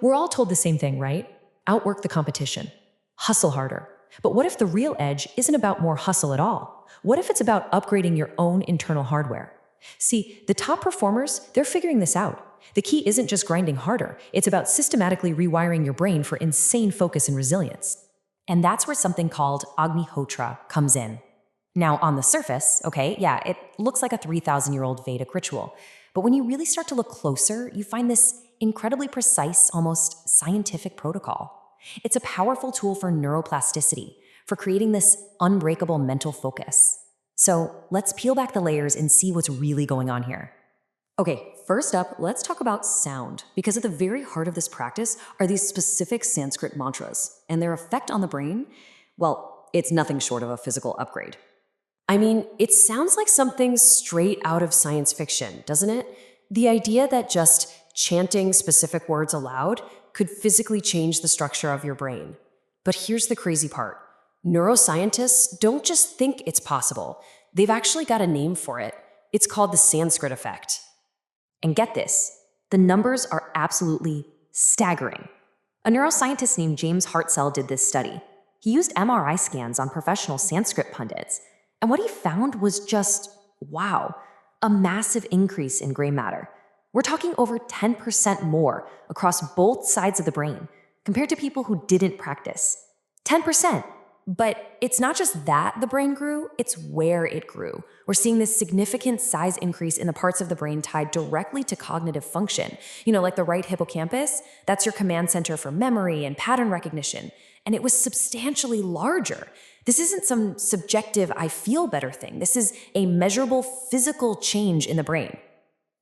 We're all told the same thing, right? Outwork the competition. Hustle harder. But what if the real edge isn't about more hustle at all? What if it's about upgrading your own internal hardware? See, the top performers, they're figuring this out. The key isn't just grinding harder, it's about systematically rewiring your brain for insane focus and resilience. And that's where something called Agnihotra comes in. Now, on the surface, okay, yeah, it looks like a 3,000-year-old Vedic ritual. But when you really start to look closer, you find this incredibly precise, almost scientific protocol. It's a powerful tool for neuroplasticity, for creating this unbreakable mental focus. So let's peel back the layers and see what's really going on here. Okay, first up, let's talk about sound, because at the very heart of this practice are these specific Sanskrit mantras, and their effect on the brain, well, it's nothing short of a physical upgrade. I mean, it sounds like something straight out of science fiction, doesn't it? The idea that just chanting specific words aloud could physically change the structure of your brain. But here's the crazy part. Neuroscientists don't just think it's possible. They've actually got a name for it. It's called the Sanskrit effect. And get this, the numbers are absolutely staggering. A neuroscientist named James Hartzell did this study. He used MRI scans on professional Sanskrit pundits, and what he found was just, wow, a massive increase in gray matter. We're talking over 10% more across both sides of the brain compared to people who didn't practice. 10%. But it's not just that the brain grew, it's where it grew. We're seeing this significant size increase in the parts of the brain tied directly to cognitive function. Like the right hippocampus, that's your command center for memory and pattern recognition. And it was substantially larger. This isn't some subjective I feel better thing. This is a measurable physical change in the brain.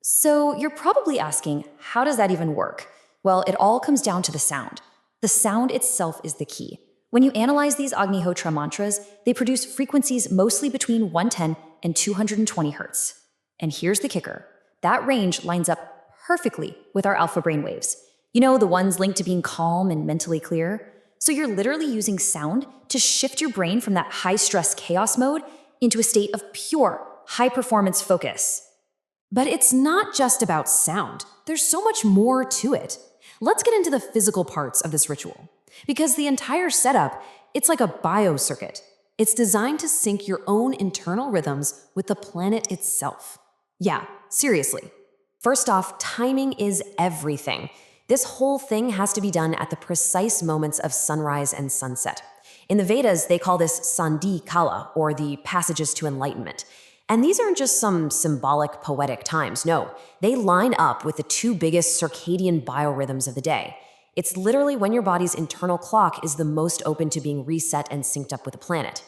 So you're probably asking, how does that even work? Well, it all comes down to the sound. The sound itself is the key. When you analyze these Agnihotra mantras, they produce frequencies mostly between 110 and 220 hertz. And here's the kicker. That range lines up perfectly with our alpha brain waves. The ones linked to being calm and mentally clear. So you're literally using sound to shift your brain from that high-stress chaos mode into a state of pure, high-performance focus. But it's not just about sound. There's so much more to it. Let's get into the physical parts of this ritual. Because the entire setup, it's like a biocircuit. It's designed to sync your own internal rhythms with the planet itself. Yeah, seriously. First off, timing is everything. This whole thing has to be done at the precise moments of sunrise and sunset. In the Vedas, they call this Sandhi Kala, or the passages to enlightenment. And these aren't just some symbolic, poetic times. No, they line up with the two biggest circadian biorhythms of the day. It's literally when your body's internal clock is the most open to being reset and synced up with the planet.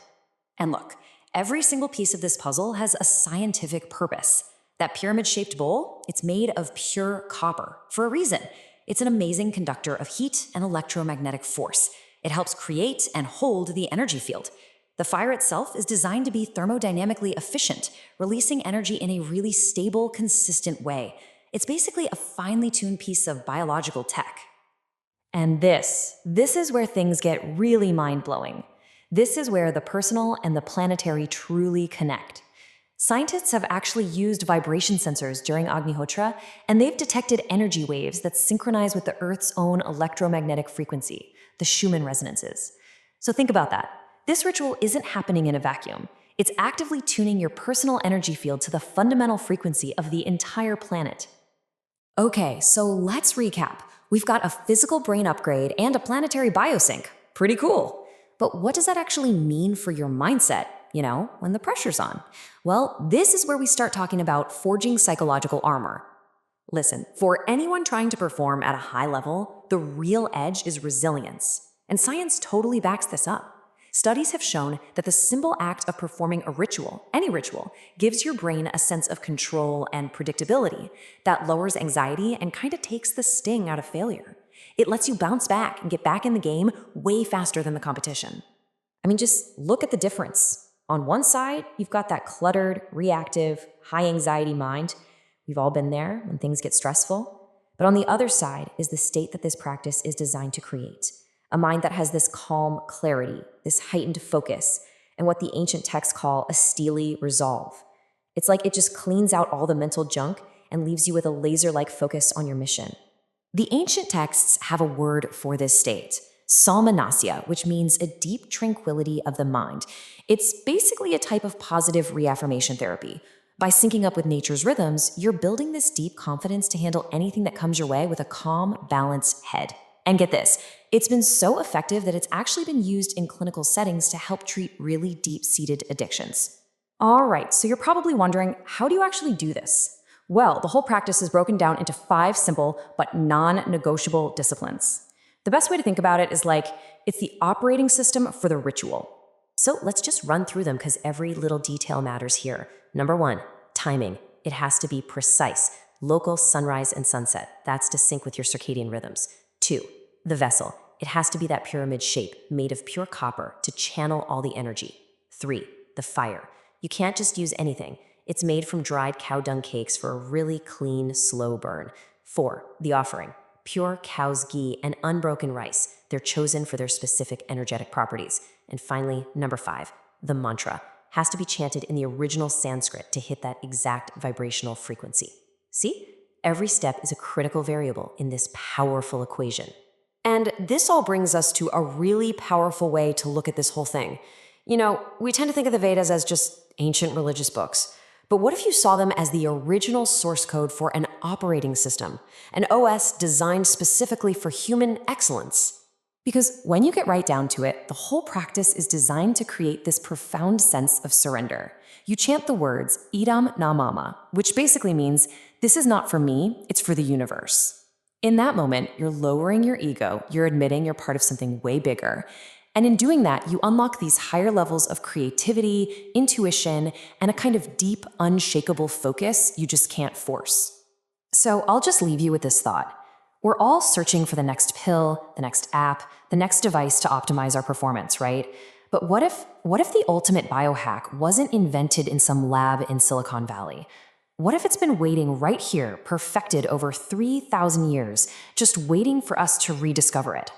And look, every single piece of this puzzle has a scientific purpose. That pyramid-shaped bowl, it's made of pure copper for a reason. It's an amazing conductor of heat and electromagnetic force. It helps create and hold the energy field. The fire itself is designed to be thermodynamically efficient, releasing energy in a really stable, consistent way. It's basically a finely tuned piece of biological tech. And this is where things get really mind-blowing. This is where the personal and the planetary truly connect. Scientists have actually used vibration sensors during Agnihotra, and they've detected energy waves that synchronize with the Earth's own electromagnetic frequency, the Schumann resonances. So think about that. This ritual isn't happening in a vacuum. It's actively tuning your personal energy field to the fundamental frequency of the entire planet. Okay, so let's recap. We've got a physical brain upgrade and a planetary biosync. Pretty cool. But what does that actually mean for your mindset, when the pressure's on? Well, this is where we start talking about forging psychological armor. Listen, for anyone trying to perform at a high level, the real edge is resilience. And science totally backs this up. Studies have shown that the simple act of performing a ritual, any ritual, gives your brain a sense of control and predictability that lowers anxiety and kind of takes the sting out of failure. It lets you bounce back and get back in the game way faster than the competition. I mean, just look at the difference. On one side, you've got that cluttered, reactive, high anxiety mind. We've all been there when things get stressful. But on the other side is the state that this practice is designed to create. A mind that has this calm clarity, this heightened focus, and what the ancient texts call a steely resolve. It's like it just cleans out all the mental junk and leaves you with a laser-like focus on your mission. The ancient texts have a word for this state, salmonasya, which means a deep tranquility of the mind. It's basically a type of positive reaffirmation therapy. By syncing up with nature's rhythms, you're building this deep confidence to handle anything that comes your way with a calm, balanced head. And get this, it's been so effective that it's actually been used in clinical settings to help treat really deep-seated addictions. All right, so you're probably wondering, how do you actually do this? Well, the whole practice is broken down into 5 simple but non-negotiable disciplines. The best way to think about it is like it's the operating system for the ritual. So let's just run through them because every little detail matters here. Number 1, timing. It has to be precise. Local sunrise and sunset. That's to sync with your circadian rhythms. 2, the vessel. It has to be that pyramid shape made of pure copper to channel all the energy. 3, the fire. You can't just use anything. It's made from dried cow dung cakes for a really clean, slow burn. 4, the offering. Pure cow's ghee and unbroken rice. They're chosen for their specific energetic properties. And finally, number 5, the mantra. Has to be chanted in the original Sanskrit to hit that exact vibrational frequency. See? Every step is a critical variable in this powerful equation. And this all brings us to a really powerful way to look at this whole thing. You know, we tend to think of the Vedas as just ancient religious books. But what if you saw them as the original source code for an operating system, an OS designed specifically for human excellence? Because when you get right down to it, the whole practice is designed to create this profound sense of surrender. You chant the words, idam na mama, which basically means, this is not for me, it's for the universe. In that moment, you're lowering your ego, you're admitting you're part of something way bigger. And in doing that, you unlock these higher levels of creativity, intuition, and a kind of deep, unshakable focus you just can't force. So I'll just leave you with this thought. We're all searching for the next pill, the next app, the next device to optimize our performance, right? But what if the ultimate biohack wasn't invented in some lab in Silicon Valley? What if it's been waiting right here, perfected over 3,000 years, just waiting for us to rediscover it?